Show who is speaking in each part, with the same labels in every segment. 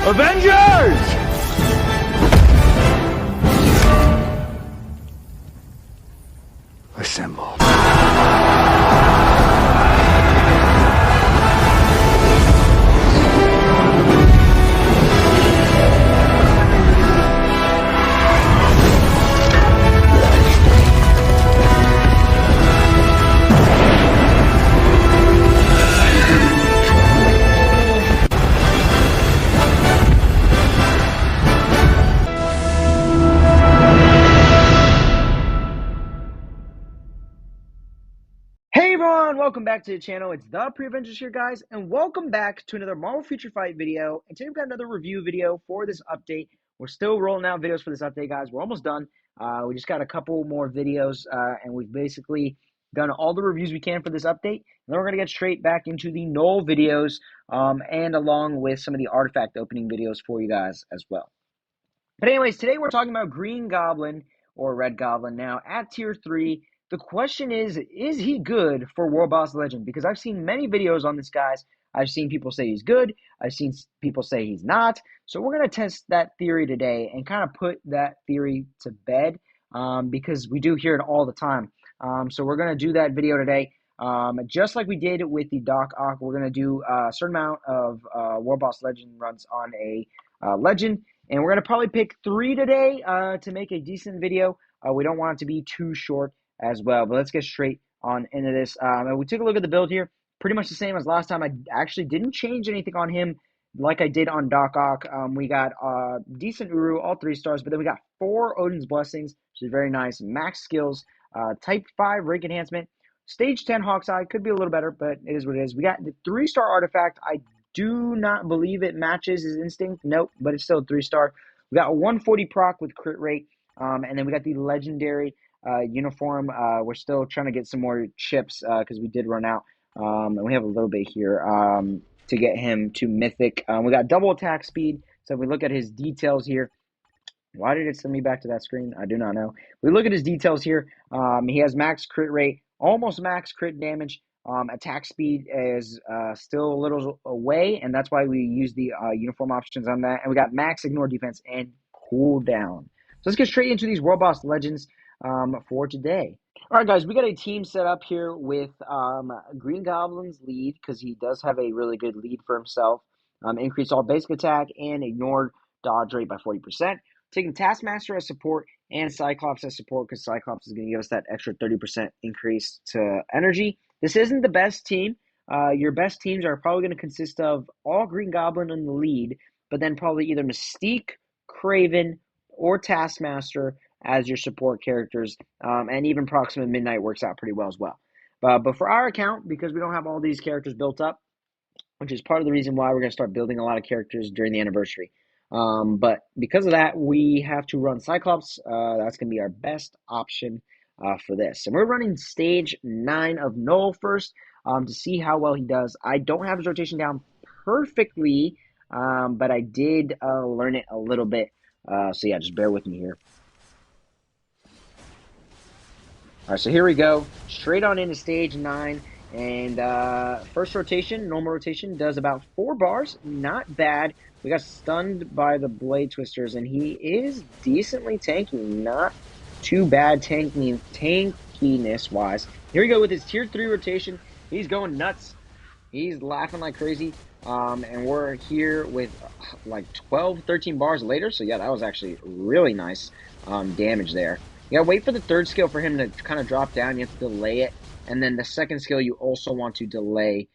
Speaker 1: Avengers! Assemble. Hey everyone, welcome back to the channel. It's the Pre-Avengers here, guys, and welcome back to another Marvel Future Fight video. And today we've got another review video for this update. We're still rolling out videos for this update, guys. We're almost done. We just got a couple more videos, and we've basically done all the reviews we can for this update. And then we're going to get straight back into the null videos, and along with some of the artifact opening videos for you guys as well. But anyways, today we're talking about Green Goblin, or Red Goblin now, at Tier 3. The question is he good for World Boss Legend? Because I've seen many videos on this, guys. I've seen people say he's good. I've seen people say he's not. So we're going to test that theory today and kind of put that theory to bed, because we do hear it all the time. So we're going to do that video today. Just like we did with the Doc Ock, we're going to do a certain amount of World Boss Legend runs on a Legend. And we're going to probably pick 3 today to make a decent video. We don't want it to be too short as well. But let's get straight on into this. And we took a look at the build here. Pretty much the same as last time. I actually didn't change anything on him like I did on Doc Ock. We got decent Uru, all 3 stars. But then we got 4 Odin's Blessings, which is very nice. Max skills, Type 5 rank enhancement. Stage 10 Hawkeye. Could be a little better, but it is what it is. We got the 3-star artifact. I do not believe it matches his instinct. Nope, but it's still a 3-star. We got a 140 proc with crit rate. And then we got the legendary uniform. We're still trying to get some more chips because we did run out. And we have a little bit here to get him to mythic. We got double attack speed. So if we look at his details here, why did it send me back to that screen? I do not know. We look at his details here. He has max crit rate, almost max crit damage. Attack speed is still a little away, and that's why we use the uniform options on that. And we got max ignore defense and cooldown. So let's get straight into these World Boss Legends for today. All right, guys, we got a team set up here with Green Goblin's lead, because he does have a really good lead for himself. Increase all basic attack and ignored dodge rate by 40%. Taking Taskmaster as support and Cyclops as support, because Cyclops is going to give us that extra 30% increase to energy. This isn't the best team. Your best teams are probably going to consist of all Green Goblin in the lead, but then probably either Mystique, Kraven, or Taskmaster as your support characters. And even Proxima Midnight works out pretty well as well. But for our account, because we don't have all these characters built up, which is part of the reason why we're going to start building a lot of characters during the anniversary. But because of that, we have to run Cyclops. That's going to be our best option for this. And we're running stage 9 of Null first to see how well he does. I don't have his rotation down perfectly, but I did learn it a little bit. So yeah, just bear with me here. All right, so here we go. Straight on into stage 9. And first rotation, normal rotation, does about 4 bars. Not bad. We got stunned by the Blade Twisters, and he is decently tanky. Not too bad tankiness-wise. Here we go with his Tier 3 rotation. He's going nuts. He's laughing like crazy. And we're here with like 12, 13 bars later. So yeah, that was actually really nice damage there. You gotta wait for the 3rd skill for him to kind of drop down. You have to delay it. And then the 2nd skill you also want to delay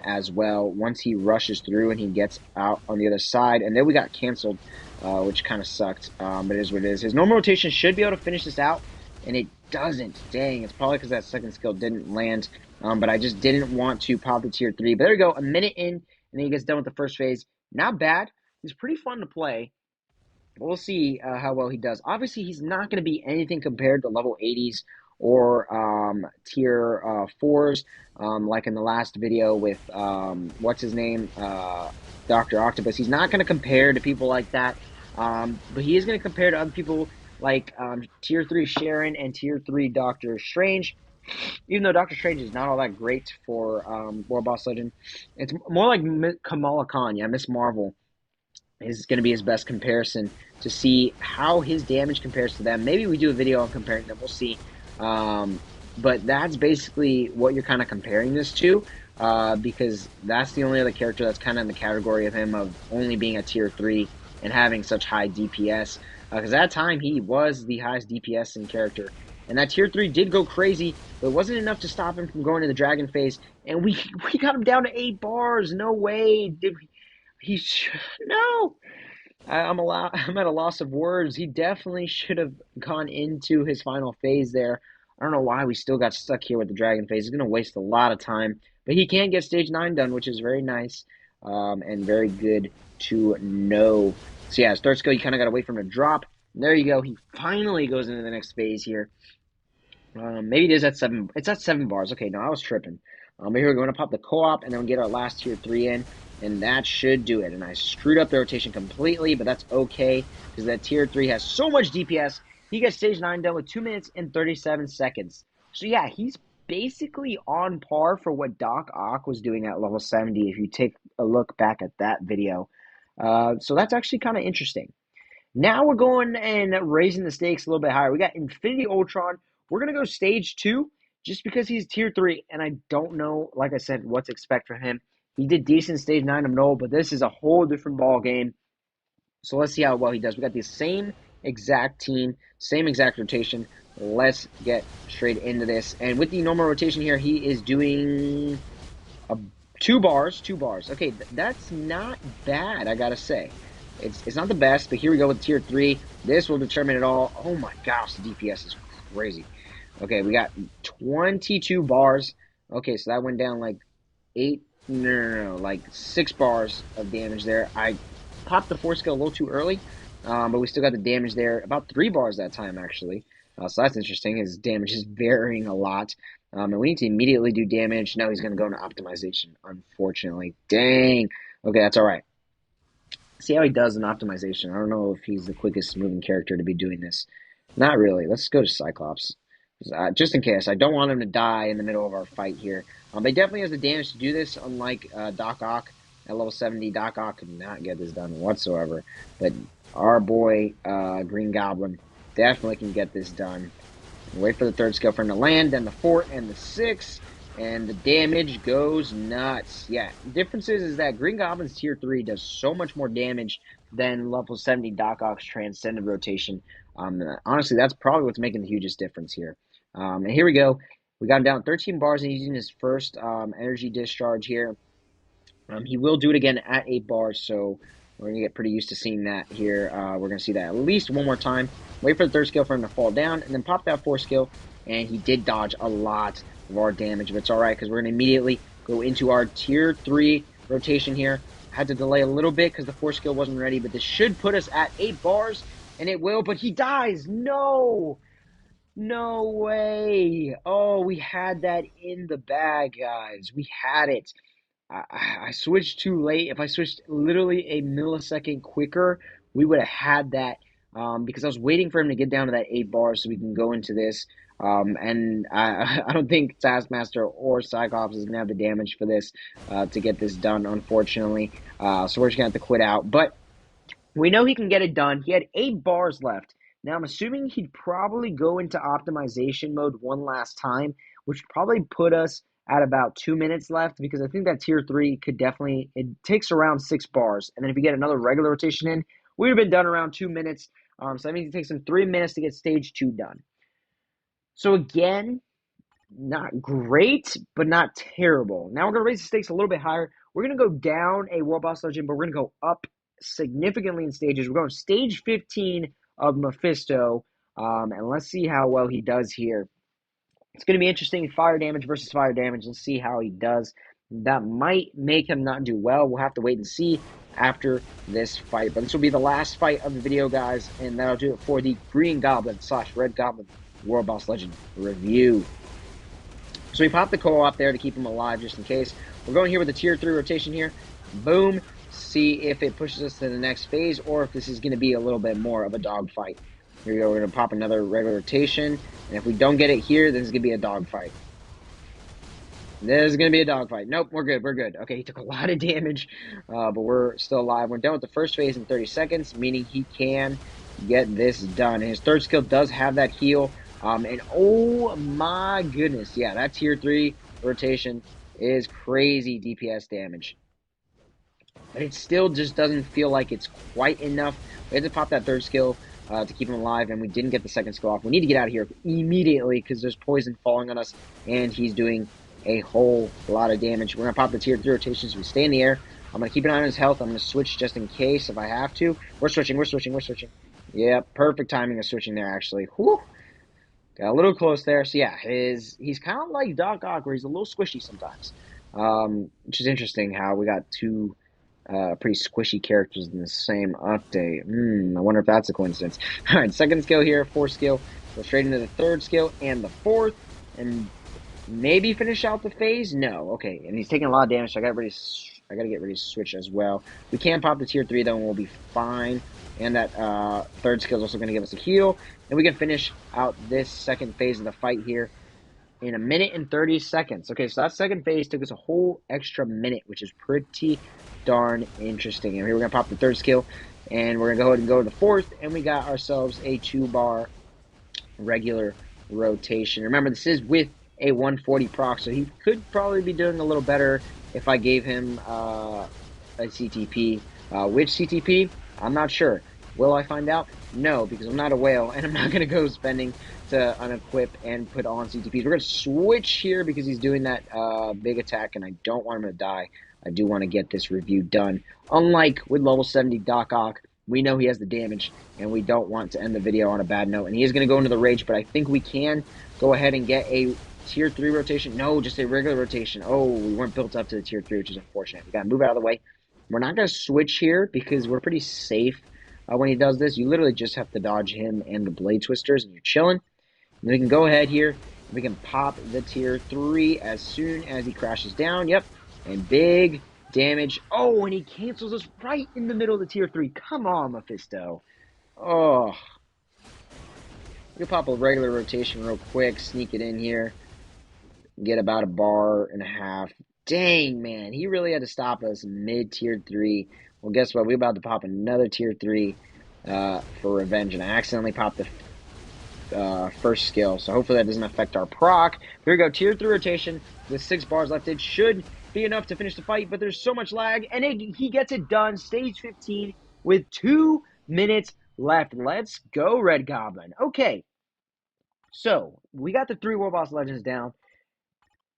Speaker 1: as well once he rushes through and he gets out on the other side. And then we got canceled, which kind of sucked, but it is what it is. His normal rotation should be able to finish this out, and it doesn't. Dang, it's probably because that 2nd skill didn't land, but I just didn't want to pop the Tier 3. But there we go, a minute in, and then he gets done with the first phase. Not bad. He's pretty fun to play. We'll see how well he does. Obviously, he's not going to be anything compared to level 80s or tier 4s, like in the last video with, what's his name, Dr. Octopus. He's not going to compare to people like that, but he is going to compare to other people like tier 3 Sharon and tier 3 Doctor Strange. Even though Doctor Strange is not all that great for World Boss Legend, it's more like Kamala Khan, yeah, Miss Marvel. is going to be his best comparison to see how his damage compares to them. Maybe we do a video on comparing them. We'll see. But that's basically what you're kind of comparing this to, because that's the only other character that's kind of in the category of him of only being a tier 3 and having such high DPS. Because at that time, he was the highest DPS in character. And that tier 3 did go crazy, but it wasn't enough to stop him from going to the dragon phase. And we got him down to 8 bars. No way did we. No. I'm at a loss of words. He definitely should have gone into his final phase there. I don't know why we still got stuck here with the dragon phase. He's going to waste a lot of time, but he can get stage 9 done, which is very nice, and very good to know. So yeah, his third skill, you kind of got to wait for him to drop. And there you go. He finally goes into the next phase here. Maybe it is at 7. It's at 7 bars. Okay, no, I was tripping. But here we're going to pop the co-op, and then we'll get our last tier 3 in, and that should do it. And I screwed up the rotation completely, but that's okay, because that tier 3 has so much DPS. He gets stage 9 done with 2 minutes and 37 seconds. So yeah, he's basically on par for what Doc Ock was doing at level 70, if you take a look back at that video. So that's actually kind of interesting. Now we're going and raising the stakes a little bit higher. We got Infinity Ultron. We're going to go stage 2 just because he's tier 3, and I don't know, like I said, what to expect from him. He did decent stage 9 of Null, but this is a whole different ball game. So let's see how well he does. We got the same exact team, same exact rotation. Let's get straight into this. And with the normal rotation here, he is doing 2 bars. Okay, that's not bad, I gotta say. It's not the best, but here we go with tier 3. This will determine it all. Oh my gosh, the DPS is crazy. Okay, we got 22 bars. Okay, so that went down like 8, no, like 6 bars of damage there. I popped the 4 skill a little too early, but we still got the damage there. About 3 bars that time, actually. So that's interesting. His damage is varying a lot. And we need to immediately do damage. No, he's going to go into optimization, unfortunately. Dang. Okay, that's all right. See how he does in optimization. I don't know if he's the quickest moving character to be doing this. Not really. Let's go to Cyclops. Just in case. I don't want him to die in the middle of our fight here. But he definitely has the damage to do this, unlike Doc Ock. At level 70, Doc Ock could not get this done whatsoever. But our boy, Green Goblin, definitely can get this done. Wait for the third skill for him to land, then the 4th and the 6th. And the damage goes nuts. Yeah, the difference is that Green Goblin's tier 3 does so much more damage than level 70 Doc Ock's Transcended rotation. Honestly, that's probably what's making the hugest difference here. And here we go. We got him down 13 bars, and he's using his first energy discharge here. He will do it again at 8 bars, so we're going to get pretty used to seeing that here. We're going to see that at least one more time. Wait for the third skill for him to fall down, and then pop that 4th skill, and he did dodge a lot of our damage, but it's alright, because we're going to immediately go into our tier 3 rotation here. I had to delay a little bit because the 4th skill wasn't ready, but this should put us at 8 bars, and it will, but he dies! No! No way! Oh, we had that in the bag, guys. We had it. I switched too late. If I switched literally a millisecond quicker, we would have had that, because I was waiting for him to get down to that 8 bars so we can go into this. And I don't think Taskmaster or Cyclops is going to have the damage for this to get this done, unfortunately. So we're just going to have to quit out. But we know he can get it done. He had 8 bars left. Now, I'm assuming he'd probably go into optimization mode one last time, which would probably put us at about 2 minutes left, because I think that tier 3 could definitely, it takes around 6 bars. And then if you get another regular rotation in, we would have been done around 2 minutes. So that means it takes him 3 minutes to get stage 2 done. So again, not great, but not terrible. Now we're going to raise the stakes a little bit higher. We're going to go down a World Boss Legend, but we're going to go up significantly in stages. We're going to stage 15 of Mephisto, and let's see how well he does here. It's going to be interesting, fire damage versus fire damage. Let's see how he does. That might make him not do well. We'll have to wait and see after this fight. But this will be the last fight of the video, guys, and that'll do it for the Green Goblin / Red Goblin World Boss Legend review. So we popped the co-op there to keep him alive just in case. We're going here with the tier 3 rotation here. Boom. See if it pushes us to the next phase or if this is going to be a little bit more of a dogfight. Here we go. We're going to pop another regular rotation. And if we don't get it here, then it's going to be a dogfight. This is going to be a dogfight. Nope, we're good. We're good. Okay, he took a lot of damage, but we're still alive. We're done with the first phase in 30 seconds, meaning he can get this done. And his third skill does have that heal. And oh my goodness. Yeah, that tier 3 rotation is crazy DPS damage. But it still just doesn't feel like it's quite enough. We had to pop that third skill to keep him alive, and we didn't get the second skill off. We need to get out of here immediately because there's poison falling on us, and he's doing a whole lot of damage. We're going to pop the tier 3 rotations. So we stay in the air. I'm going to keep an eye on his health. I'm going to switch just in case if I have to. We're switching. We're switching. We're switching. Yeah, perfect timing of switching there, actually. Whew. Got a little close there. So, yeah, he's kind of like Doc Ock, where he's a little squishy sometimes, which is interesting how we got two pretty squishy characters in the same update. I wonder if that's a coincidence. All right, second skill here, fourth skill. Go straight into the third skill and the fourth, and maybe finish out the phase. No, okay, and he's taking a lot of damage. So I got to get ready to switch as well. We can pop the tier 3 though, and we'll be fine. And that third skill is also going to give us a heal, and we can finish out this second phase of the fight here in 1 minute and 30 seconds. Okay, so that second phase took us a whole extra minute, which is pretty darn interesting. And here we're going to pop the third skill, and we're going to go ahead and go to the fourth, and we got ourselves a 2-bar regular rotation. Remember, this is with a 140 proc, so he could probably be doing a little better if I gave him a CTP. Which CTP? I'm not sure. Will I find out? No, because I'm not a whale, and I'm not going to go spending to unequip and put on CTPs. We're going to switch here because he's doing that big attack, and I don't want him to die. I do want to get this review done. Unlike with level 70 Doc Ock, we know he has the damage, and we don't want to end the video on a bad note. And he is going to go into the rage, but I think we can go ahead and get a tier 3 rotation. No, just a regular rotation. Oh, we weren't built up to the tier 3, which is unfortunate. We got to move out of the way. We're not going to switch here because we're pretty safe when he does this. You literally just have to dodge him and the blade twisters, and you're chilling. And we can go ahead here. We can pop the tier 3 as soon as he crashes down. Yep. And big damage. Oh, and he cancels us right in the middle of the tier 3. Come on, Mephisto. Oh. We can pop a regular rotation real quick. Sneak it in here. Get about 1.5 bars. Dang, man. He really had to stop us mid-tier 3. Well, guess what? We're about to pop another tier 3 for revenge. And I accidentally popped the first skill. So hopefully that doesn't affect our proc. Here we go. Tier 3 rotation with 6 bars left. It should be enough to finish the fight, but there's so much lag. And he gets it done. Stage 15 with 2 minutes left. Let's go, Red Goblin. Okay. So we got the 3 War Boss Legends down.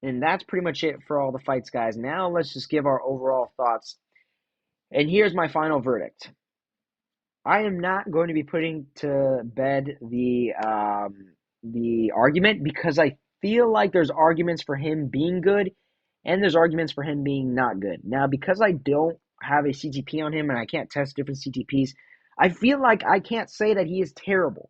Speaker 1: And that's pretty much it for all the fights, guys. Now let's just give our overall thoughts. And here's my final verdict. I am not going to be putting to bed the argument because I feel like there's arguments for him being good and there's arguments for him being not good. Now, because I don't have a CTP on him and I can't test different CTPs, I feel like I can't say that he is terrible.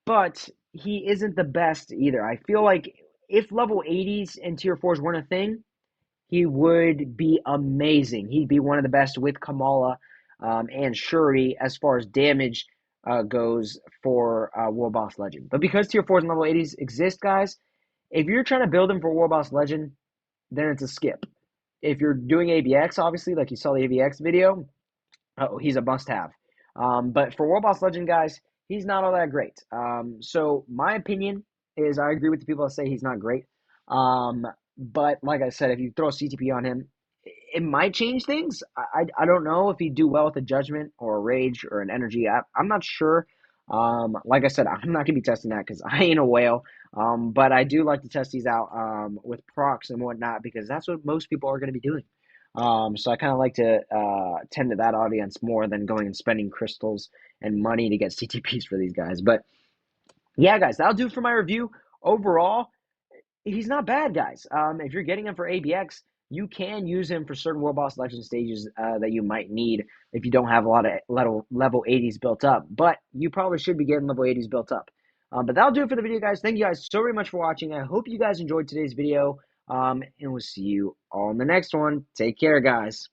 Speaker 1: But he isn't the best either. I feel like if level 80s and tier 4s weren't a thing, he would be amazing. He'd be one of the best with Kamala and Shuri as far as damage goes for War Boss Legend. But because tier 4s and level 80s exist, guys, if you're trying to build him for War Boss Legend, then it's a skip. If you're doing ABX, obviously, like you saw the ABX video, he's a must-have. But for War Boss Legend, guys, he's not all that great. So my opinion is I agree with the people that say he's not great. But like I said, if you throw a CTP on him, it might change things. I don't know if he'd do well with a judgment or a rage or an energy. I'm not sure. Like I said, I'm not gonna be testing that because I ain't a whale. But I do like to test these out with procs and whatnot because that's what most people are gonna be doing. So I kind of like to tend to that audience more than going and spending crystals and money to get CTPs for these guys. But yeah, guys, that'll do for my review. Overall, he's not bad, guys. If you're getting him for ABX, you can use him for certain War Boss Legend stages that you might need if you don't have a lot of level 80s built up. But you probably should be getting level 80s built up. But that'll do it for the video, guys. Thank you guys so very much for watching. I hope you guys enjoyed today's video. And we'll see you all in the next one. Take care, guys.